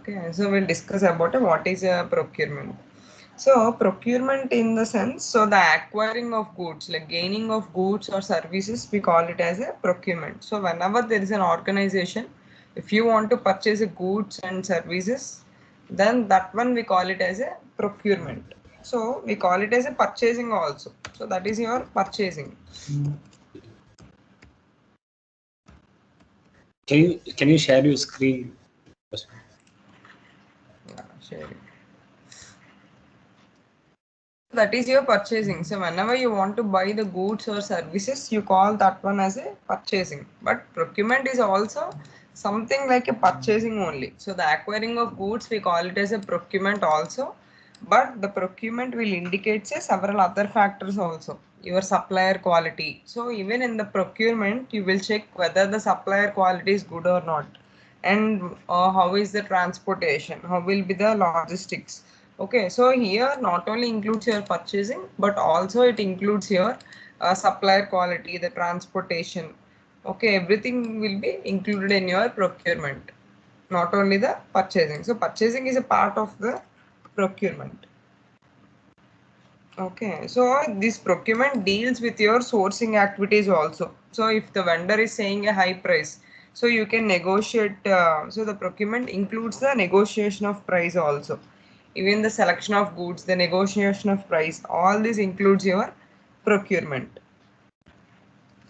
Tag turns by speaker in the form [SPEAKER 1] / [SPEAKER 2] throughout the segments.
[SPEAKER 1] Okay, so we'll discuss about what is a procurement. So procurement in the sense, so the acquiring of goods, like gaining of goods or services, we call it as a procurement. So whenever there is an organization, if you want to purchase a goods and services, then that one we call it as a procurement. So we call it as a purchasing also. So that is your purchasing.
[SPEAKER 2] Can you share your screen?
[SPEAKER 1] Yeah, sharing. That is your purchasing. So whenever you want to buy the goods or services, you call that one as a purchasing. But procurement is also something like a purchasing only. So the acquiring of goods, we call it as a procurement also. But the procurement will indicate say several other factors also. Your supplier quality. So even in the procurement, you will check whether the supplier quality is good or not, and how is the transportation, how will be the logistics. Okay, so here not only includes your purchasing, but also it includes your supplier quality, the transportation. Okay, everything will be included in your procurement, not only the purchasing. So purchasing is a part of the procurement. Okay, so this procurement deals with your sourcing activities also. So if the vendor is saying a high price, so you can negotiate. So the procurement includes the negotiation of price also. Even the selection of goods, the negotiation of price, all this includes your procurement.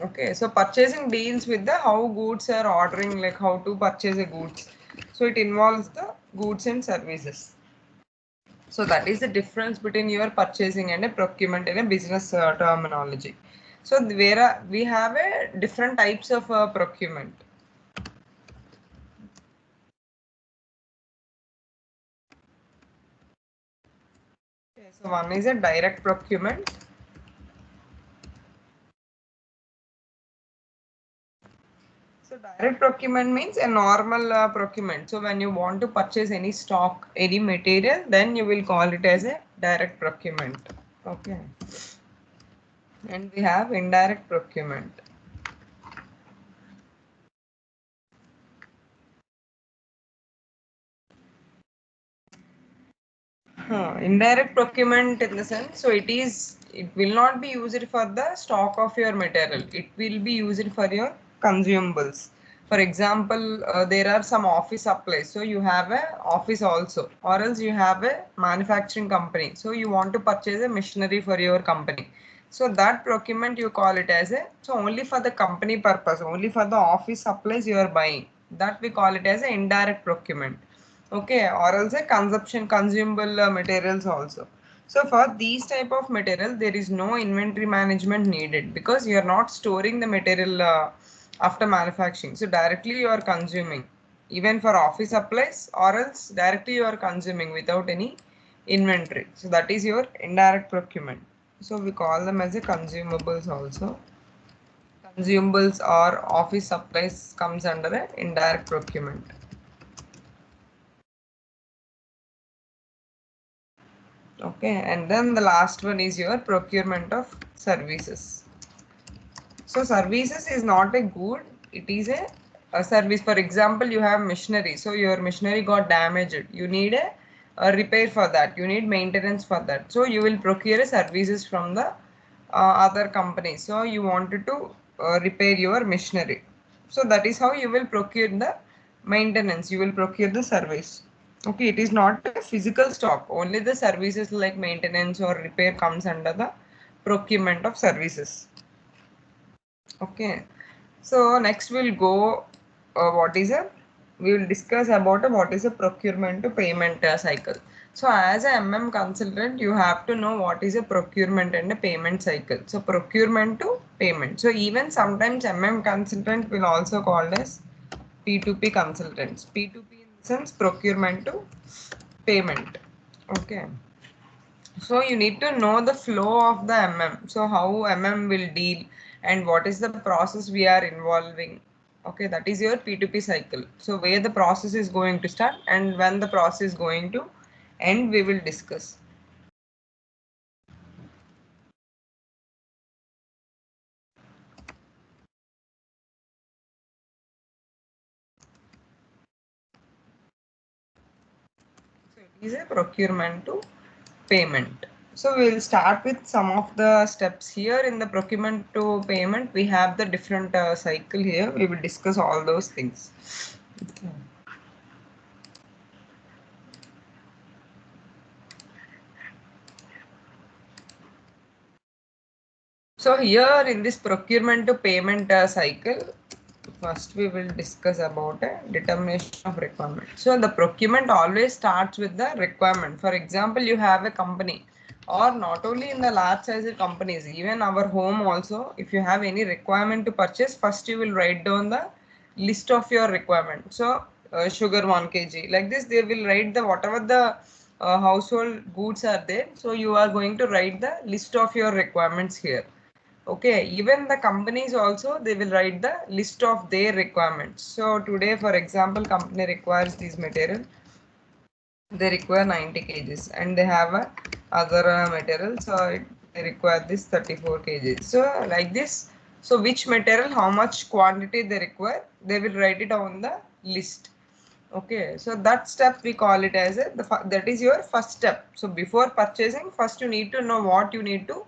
[SPEAKER 1] Okay, so purchasing deals with the how goods are ordering, like how to purchase a goods. So it involves the goods and services. So that is the difference between your purchasing and a procurement in a business terminology. So we have a different types of procurement. Okay, so one is a direct procurement. So direct procurement means a normal procurement. So when you want to purchase any stock, any material, then you will call it as a direct procurement. Okay. And we have indirect procurement. Indirect procurement in the sense, so it will not be used for the stock of your material. It will be used for your consumables. For example, there are some office supplies. So you have a office also, or else you have a manufacturing company. So you want to purchase a machinery for your company. So that procurement you call it as a, so only for the company purpose, only for the office supplies you are buying. That we call it as a indirect procurement. Okay, or else a consumption consumable materials also. So for these type of material, there is no inventory management needed because you are not storing the material after manufacturing. So directly you are consuming, even for office supplies, or else directly you are consuming without any inventory. So that is your indirect procurement. So we call them as a consumables also. Consumables or office supplies comes under a indirect procurement. Okay, and then the last one is your procurement of services. So services is not a good, it is a service. For example, you have machinery. So your machinery got damaged. You need a repair for that. You need maintenance for that. So you will procure services from the other company. So you wanted to repair your machinery. So that is how you will procure the maintenance. You will procure the service. Okay, it is not a physical stock. Only the services like maintenance or repair comes under the procurement of services. Okay, so next we'll go what is a we will discuss about what is a procurement to payment cycle. So as a consultant, you have to know what is a procurement and a payment cycle. So procurement to payment. So even sometimes consultant will also called as P2P consultants. P2P in the sense procurement to payment. Okay. So you need to know the flow of the So how will deal and what is the process we are involving. Okay, that is your P2P cycle. So where the process is going to start and when the process is going to end, we will discuss. is a procurement to payment. So we'll start with some of the steps here in the procurement to payment. We have the different cycle here. We will discuss all those things. So here in this procurement to payment cycle, first we will discuss about a determination of requirement. So the procurement always starts with the requirement. For example, you have a company, or not only in the large size companies, even our home also, if you have any requirement to purchase, first you will write down the list of your requirement. So sugar 1 kg, like this they will write the whatever the household goods are there. So you are going to write the list of your requirements here. Okay, even the companies also, they will write the list of their requirements. So today, for example, company requires this material. They require 90 kgs and they have a other material. So they require this 34 kgs. So like this, so which material, how much quantity they require, they will write it on the list. Okay, so that step we call it as that is your first step. So before purchasing, first you need to know what you need to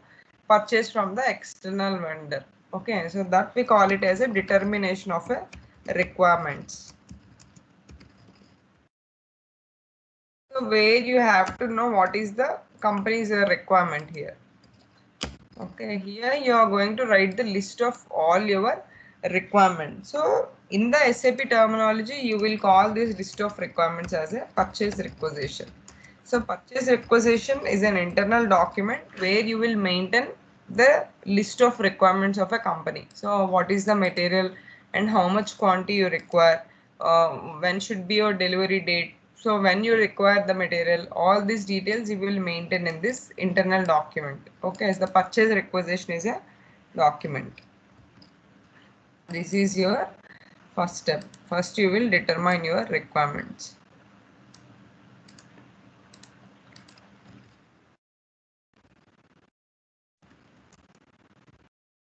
[SPEAKER 1] purchase from the external vendor. Okay, so that we call it as a determination of a requirements. So where you have to know what is the company's requirement here. Okay, here you are going to write the list of all your requirements. So in the SAP terminology, you will call this list of requirements as a purchase requisition. So purchase requisition is an internal document where you will maintain the list of requirements of a company. So what is the material and how much quantity you require, when should be your delivery date. So when you require the material, all these details you will maintain in this internal document. Okay, so the purchase requisition is a document. This is your first step. First you will determine your requirements.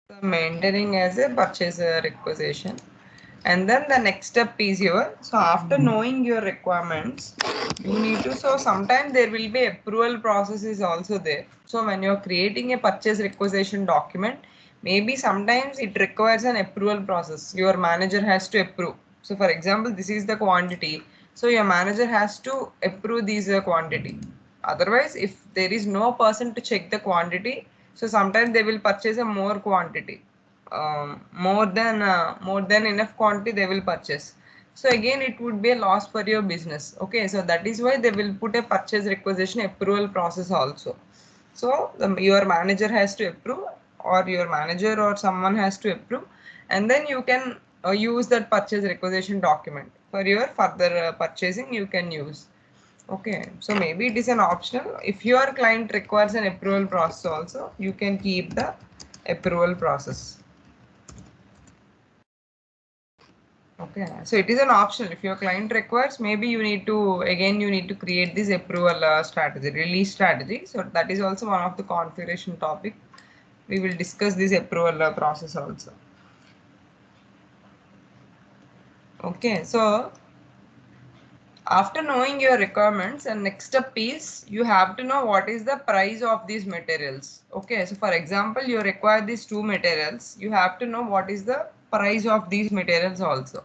[SPEAKER 1] So maintaining as a purchase requisition. And then the next step is your, so after knowing your requirements, you need to, so sometimes there will be approval process is also there. So when you're creating a purchase requisition document, maybe sometimes it requires an approval process. Your manager has to approve. So for example, this is the quantity. So your manager has to approve these quantity. Otherwise, if there is no person to check the quantity, so sometimes they will purchase a more quantity, more than enough quantity they will purchase. So again it would be a loss for your business. Okay, so that is why they will put a purchase requisition approval process also. So your manager has to approve, or your manager or someone has to approve, and then you can use that purchase requisition document for your further purchasing you can use. Okay, so maybe it is an optional. If your client requires an approval process also, you can keep the approval process. Okay, so it is an option. If your client requires, maybe you need to, again, you need to create this approval strategy, release strategy. So that is also one of the configuration topic. We will discuss this approval process also. Okay, so after knowing your requirements, and next step is you have to know what is the price of these materials. Okay, so for example, you require these two materials. You have to know what is the price of these materials also.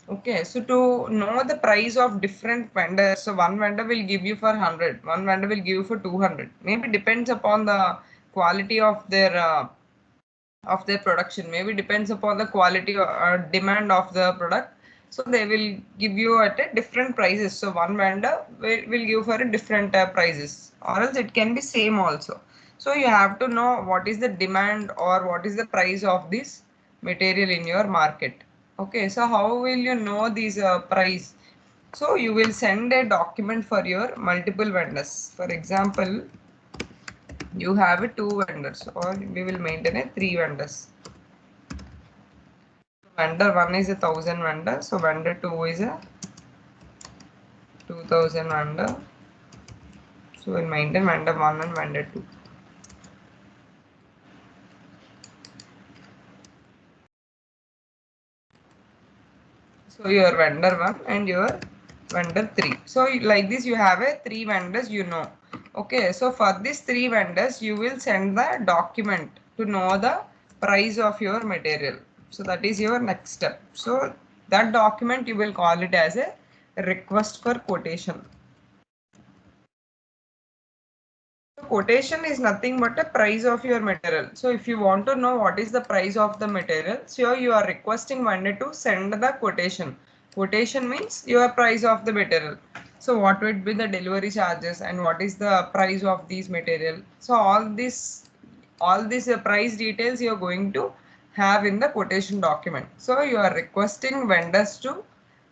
[SPEAKER 1] Okay, so to know the price of different vendors, so one vendor will give you for 100, one vendor will give you for 200. Maybe depends upon the quality of their production. Maybe depends upon the quality or demand of the product. So they will give you at a different prices. So one vendor will give for a different prices, or else it can be same also. So you have to know what is the demand or what is the price of this material in your market. Okay, so how will you know these price? So you will send a document for your multiple vendors. For example, you have a two vendors, or we will maintain a three vendors. Vendor 1 is 1,000 vendor, so vendor 2 is a 2,000 vendor. So we'll maintain vendor 1 and vendor 2. So your vendor 1 and your vendor 3. So like this you have a 3 vendors, you know. Okay, so for these 3 vendors you will send the document to know the price of your material. So that is your next step. So that document you will call it as a request for quotation. Quotation is nothing but a price of your material. So if you want to know what is the price of the material, so you are requesting vendor to send the quotation. Quotation means your price of the material. So what would be the delivery charges and what is the price of these material. So all these price details you are going to have in the quotation document. So you are requesting vendors to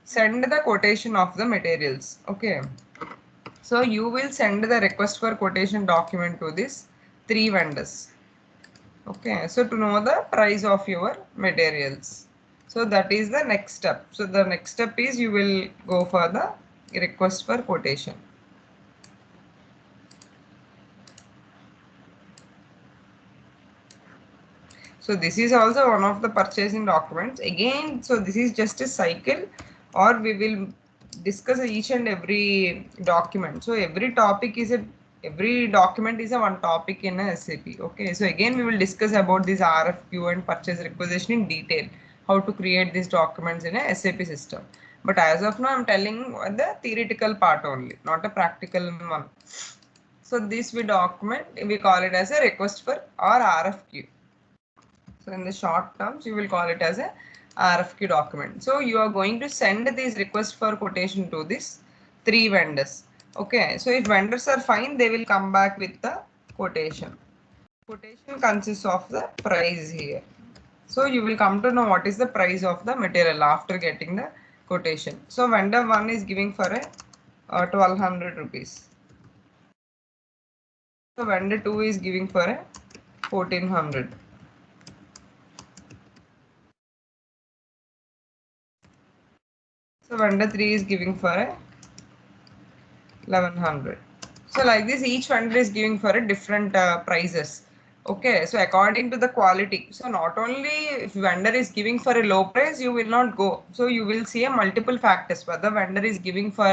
[SPEAKER 1] send the quotation of the materials. Okay. So you will send the request for quotation document to these 3 vendors. Okay, so to know the price of your materials. So that is the next step. So the next step is you will go for the request for quotation. So this is also one of the purchasing documents. Again, so this is just a cycle, or we will discuss each and every document. So every document is a one topic in a SAP. Okay, so again we will discuss about this RFQ and purchase requisition in detail, how to create these documents in a SAP system. But as of now, I'm telling the theoretical part only, not a practical one. So this we call it as a request for or RFQ. So in the short terms, you will call it as a RFQ document. So you are going to send these requests for quotation to these 3 vendors. Okay, so if vendors are fine, they will come back with the quotation. Quotation consists of the price here. So you will come to know what is the price of the material after getting the quotation. So vendor 1 is giving for a 1200 rupees. So vendor 2 is giving for a 1400. So vendor 3 is giving for a 1100. So like this, each vendor is giving for a different prices. Okay, so according to the quality. So not only if vendor is giving for a low price, you will not go. So you will see a multiple factors whether vendor is giving for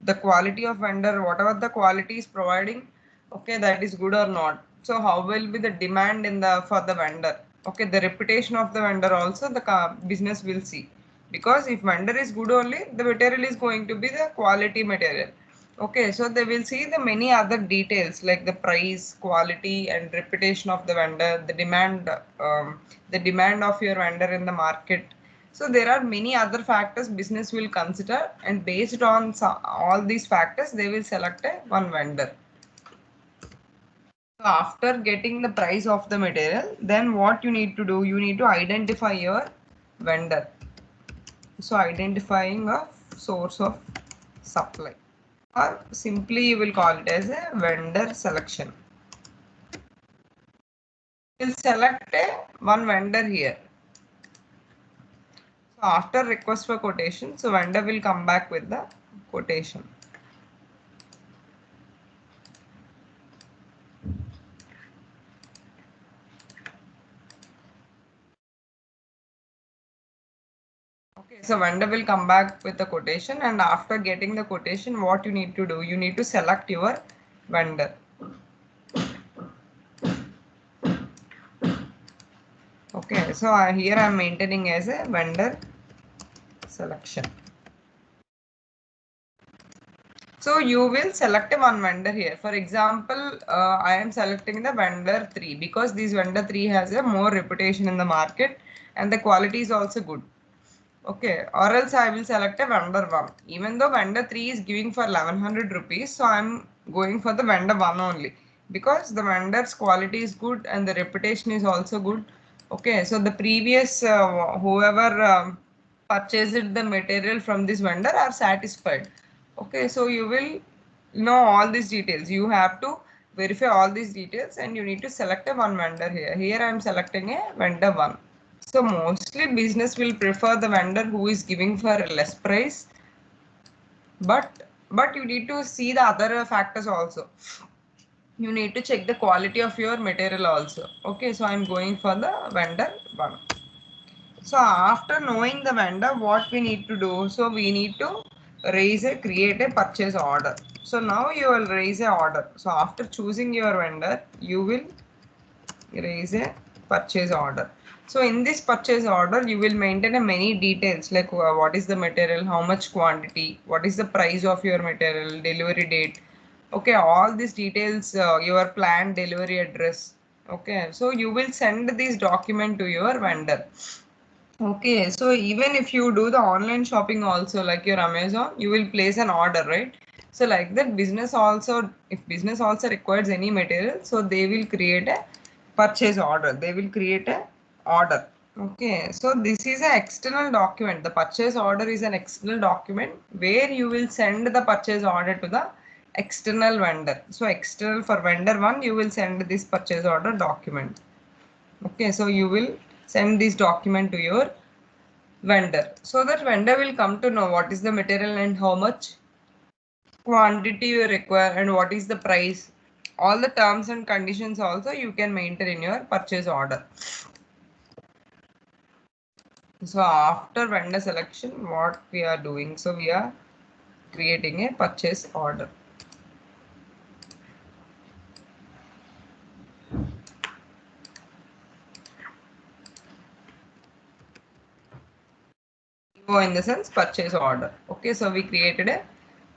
[SPEAKER 1] the quality of vendor, whatever the quality is providing. Okay, that is good or not. So how will be the demand in the for the vendor? Okay, the reputation of the vendor also the business will see, because if vendor is good only, the material is going to be the quality material. Okay, so they will see the many other details like the price, quality, and reputation of the vendor, the demand of your vendor in the market. So there are many other factors business will consider, and based on all these factors, they will select one vendor. So after getting the price of the material, then what you need to do, you need to identify your vendor. So identifying a source of supply, or simply you will call it as a vendor selection. We'll select one vendor here. So after request for quotation, so vendor will come back with the quotation. Okay, so vendor will come back with the quotation, and after getting the quotation, what you need to do, you need to select your vendor. Okay, so here I am maintaining as a vendor selection. So you will select one vendor here. For example, I am selecting the vendor 3 because this vendor 3 has a more reputation in the market and the quality is also good. Okay, or else I will select a vendor 1. Even though vendor 3 is giving for 1100 rupees, so I am going for the vendor 1 only because the vendor's quality is good and the reputation is also good. Okay, so the previous whoever purchased the material from this vendor are satisfied. Okay, so you will know all these details. You have to verify all these details and you need to select a one vendor here. Here I am selecting a vendor 1. So mostly business will prefer the vendor who is giving for less price, but you need to see the other factors also. You need to check the quality of your material also. Okay, so I'm going for the vendor 1. So after knowing the vendor, what we need to do? So we need to create a purchase order. So now you will raise a order. So after choosing your vendor, you will raise a purchase order. So in this purchase order, you will maintain a many details like what is the material, how much quantity, what is the price of your material, delivery date. Okay, all these details, your planned delivery address. Okay, so you will send this document to your vendor. Okay, so even if you do the online shopping also, like your Amazon, you will place an order, right? So like that business also, if business also requires any material, so they will create a purchase order. They will create a order. Okay, so this is an external document. The purchase order is an external document where you will send the purchase order to the external vendor. So external for vendor one, you will send this purchase order document. Okay, so you will send this document to your vendor. So that vendor will come to know what is the material and how much quantity you require and what is the price. All the terms and conditions also you can maintain in your purchase order. So after vendor selection, what we are doing? So we are creating a purchase order. PO in the sense purchase order. Okay, so we created a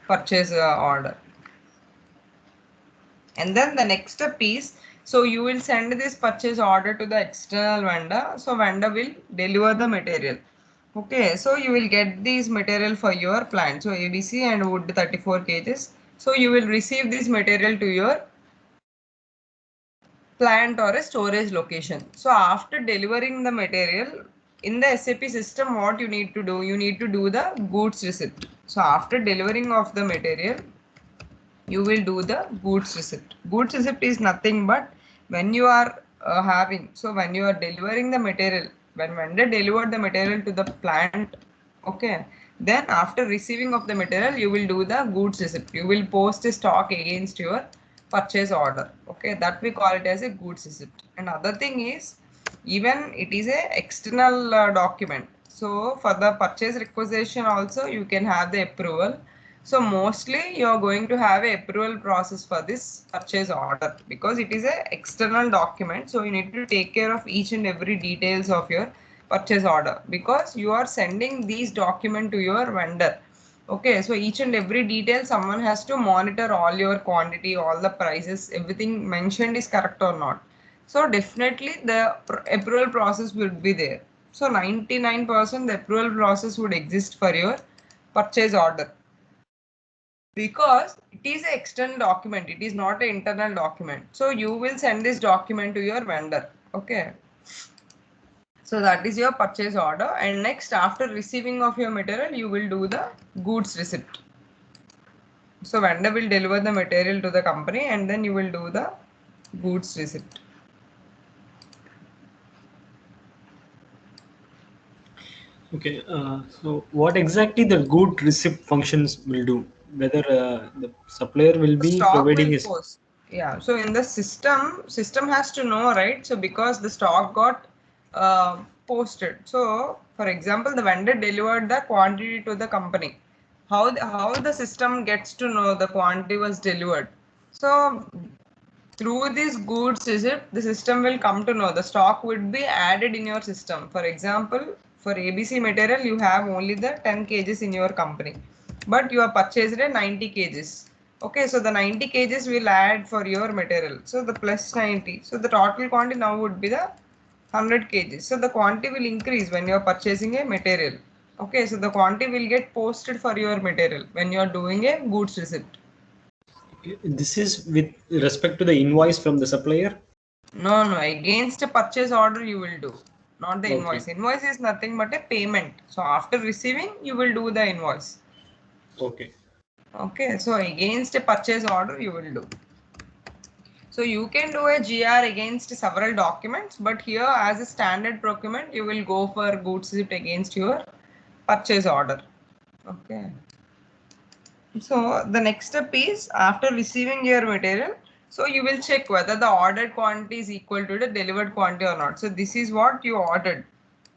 [SPEAKER 1] purchase order. And then the next step is, so you will send this purchase order to the external vendor. So vendor will deliver the material. Okay, so you will get this material for your plant. So ABC and wood 34 kgs. So you will receive this material to your plant or a storage location. So after delivering the material in the SAP system, what you need to do? You need to do the goods receipt. So after delivering of the material, you will do the goods receipt. Goods receipt is nothing but when you are when you are delivering the material, when vendor delivered the material to the plant, okay, then after receiving of the material, you will do the goods receipt. You will post the stock against your purchase order. Okay, that we call it as a goods receipt. And other thing is, even it is a external document. So for the purchase requisition also, you can have the approval. So mostly you are going to have a approval process for this purchase order because it is a external document. So you need to take care of each and every details of your purchase order because you are sending these document to your vendor. Okay, so each and every detail someone has to monitor all your quantity, all the prices, everything mentioned is correct or not. So definitely the approval process will be there. So 99% the approval process would exist for your purchase order because it is an external document, it is not an internal document. So you will send this document to your vendor. Okay, so that is your purchase order. And next, after receiving of your material, you will do the goods receipt. So vendor will deliver the material to the company and then you will do the goods receipt.
[SPEAKER 2] Okay, so what exactly the good receipt functions will do? Whether the supplier will
[SPEAKER 1] The
[SPEAKER 2] be
[SPEAKER 1] stock
[SPEAKER 2] providing
[SPEAKER 1] will
[SPEAKER 2] his.
[SPEAKER 1] post. Yeah, so in the system has to know, right? So because the stock got posted. So for example, the vendor delivered the quantity to the company. How the system gets to know the quantity was delivered? So through these goods receipt, the system will come to know the stock would be added in your system. For example, for ABC material, you have only the 10 kgs in your company, but you have purchased a 90 kgs. Okay, so the 90 kgs will add for your material. So the plus 90. So the total quantity now would be the 100 kgs. So the quantity will increase when you are purchasing a material. Okay, so the quantity will get posted for your material when you are doing a goods receipt.
[SPEAKER 2] This is with respect to the invoice from the supplier.
[SPEAKER 1] No, no, against a purchase order you will do, not the
[SPEAKER 2] Okay.
[SPEAKER 1] invoice. Invoice is nothing but a payment. So after receiving, you will do the invoice.
[SPEAKER 2] Okay.
[SPEAKER 1] Okay, so against a purchase order you will do. So you can do a GR against several documents, but here as a standard procurement, you will go for goods receipt against your purchase order. Okay. So the next step is after receiving your material, so you will check whether the ordered quantity is equal to the delivered quantity or not. So this is what you ordered.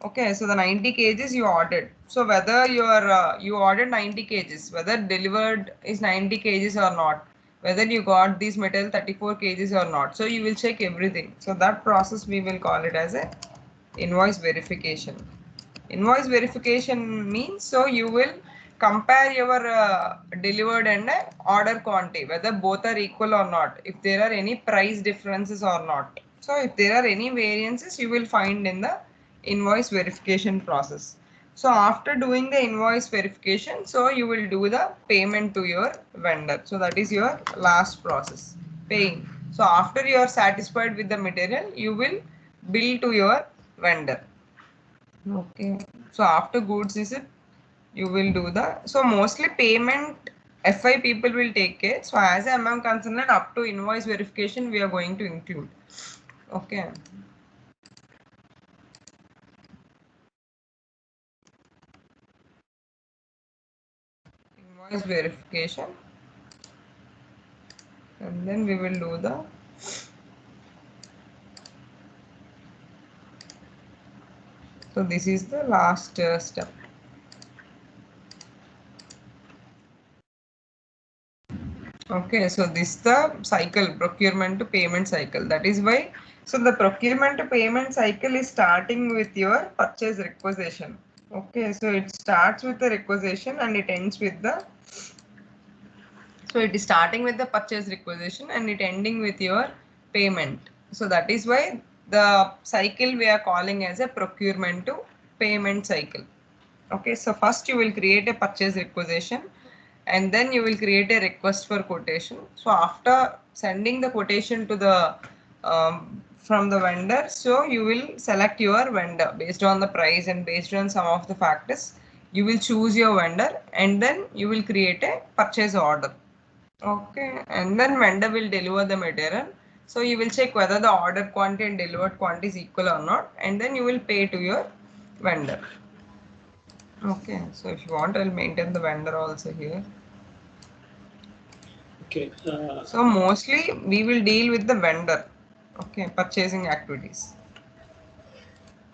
[SPEAKER 1] Okay, so the 90 kgs you ordered. So whether you ordered 90 kgs, whether delivered is 90 kgs or not, whether you got these material 34 kgs or not. So you will check everything. So that process we will call it as a invoice verification. Invoice verification means, so you will compare your delivered and order quantity, whether both are equal or not, if there are any price differences or not. So if there are any variances, you will find in the invoice verification process. So after doing the invoice verification, so you will do the payment to your vendor. So that is your last process, paying. So after you are satisfied with the material, you will bill to your vendor. Okay. So after goods is it, you will do the, so mostly payment FI people will take care. So as I am concerned, up to invoice verification we are going to include. Okay. Invoice verification, and then we will do the, so this is the last step. Okay, so this is the cycle, procurement to payment cycle. That is why, so the procurement to payment cycle is starting with your purchase requisition. Okay, so it starts with the requisition and it ends with the, so it is starting with the purchase requisition and it ending with your payment. So that is why the cycle we are calling as a procurement to payment cycle. Okay, so first you will create a purchase requisition and then you will create a request for quotation. So after sending the quotation to the from the vendor, so you will select your vendor based on the price and based on some of the factors. You will choose your vendor and then you will create a purchase order. Okay, and then vendor will deliver the material. So you will check whether the order quantity and delivered quantity is equal or not, and then you will pay to your vendor. Okay, so if you want, I'll maintain the vendor also here.
[SPEAKER 2] Okay.
[SPEAKER 1] So mostly we will deal with the vendor. Okay, purchasing activities.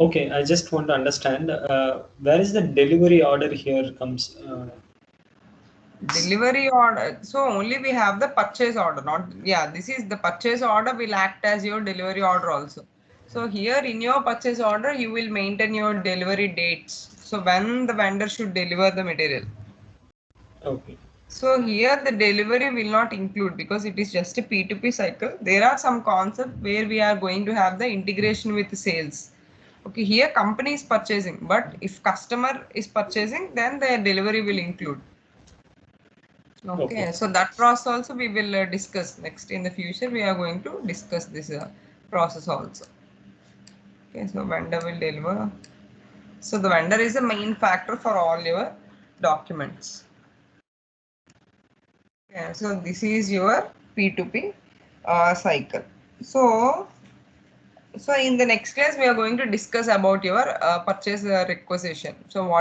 [SPEAKER 2] Okay, I just want to understand where is the delivery order here comes.
[SPEAKER 1] Delivery order. So only we have the purchase order, not, yeah, this is the purchase order will act as your delivery order also. So here in your purchase order, you will maintain your delivery dates. So when the vendor should deliver the material.
[SPEAKER 2] Okay.
[SPEAKER 1] So here the delivery will not include because it is just a P2P cycle. There are some concepts where we are going to have the integration with sales. Okay, here company is purchasing, but if customer is purchasing, then the delivery will include. Okay, so that process also we will discuss next in the future. We are going to discuss this process also. Okay, so vendor will deliver. So the vendor is the main factor for all your documents. Yeah, so this is your P2P cycle. So, so in the next class, we are going to discuss about your purchase requisition. So what